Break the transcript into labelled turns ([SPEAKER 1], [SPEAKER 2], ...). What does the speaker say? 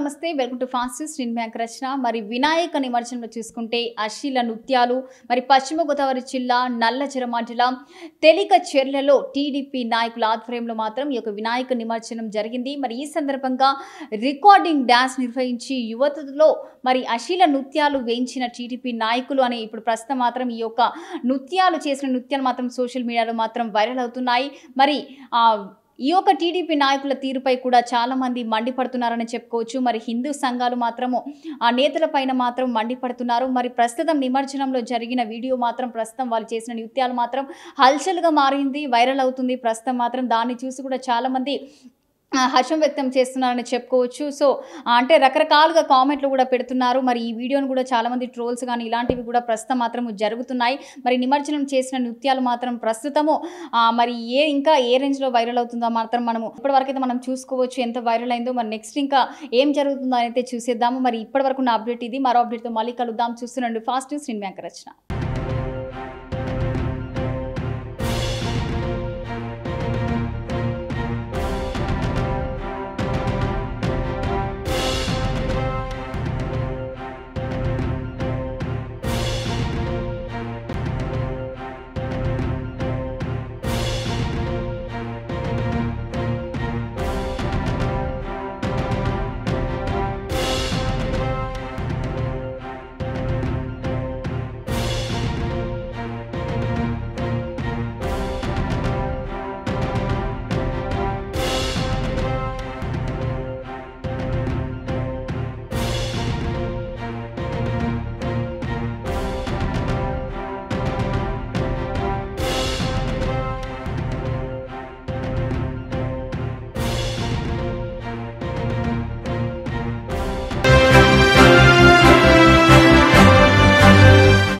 [SPEAKER 1] నమస్తే welcome to fast స్ట్రీన్ bank రచన మరి వినాయక నిమజ్జనంలో చూసుకుంటే అశ్లీల నృత్యాలు మరి పశ్చిమ గోదావరి జిల్లా నల్లచెర మండలం తెలిక చెర్లలో టీడీపీ నాయకుల ఆధ్వర్యంలో మాత్రం ఈ యొక్క వినాయక నిమజ్జనం జరిగింది. మరి ఈ సందర్భంగా రికార్డింగ్ డాన్స్ నిర్వహించి యువతలో మరి అశ్లీల నృత్యాలు వేయించిన టీడీపీ నాయకులు అని ఇప్పుడు ప్రస్తుతం మాత్రం ఈ యొక్క చేసిన నృత్యాలు మాత్రం సోషల్ మీడియాలో మాత్రం వైరల్ అవుతున్నాయి. మరి ఈ యొక్క టీడీపీ నాయకుల తీరుపై కూడా చాలా మంది మండిపడుతున్నారని చెప్పుకోవచ్చు. మరి హిందూ సంఘాలు మాత్రము ఆ నేతల పైన మాత్రం మండిపడుతున్నారు. మరి ప్రస్తుతం నిమజ్జనంలో జరిగిన వీడియో మాత్రం ప్రస్తుతం వాళ్ళు చేసిన నృత్యాలు మాత్రం హల్చల్గా మారింది, వైరల్ అవుతుంది. ప్రస్తుతం మాత్రం దాన్ని చూసి కూడా చాలా మంది హర్షం వ్యక్తం చేస్తున్నారని చెప్పుకోవచ్చు. సో అంటే రకరకాలుగా కామెంట్లు కూడా పెడుతున్నారు. మరి ఈ వీడియోను కూడా చాలామంది ట్రోల్స్ కానీ ఇలాంటివి కూడా ప్రస్తుతం మాత్రం జరుగుతున్నాయి. మరి నిమజ్జనం చేసిన నృత్యాలు మాత్రం ప్రస్తుతము మరి ఇంకా ఏ రేంజ్లో వైరల్ అవుతుందో మాత్రం మనము ఇప్పటివరకైతే మనం చూసుకోవచ్చు ఎంత వైరల్ అయిందో. మరి నెక్స్ట్ ఇంకా ఏం జరుగుతుందో అయితే చూసేద్దాము. మరి ఇప్పటివరకు నా అప్డేట్ ఇది. మరో అప్డేట్తో మళ్ళీ కలుద్దాం. చూస్తుండండి ఫాస్ట్ న్యూస్. నేను బ్యాంక్ రచన.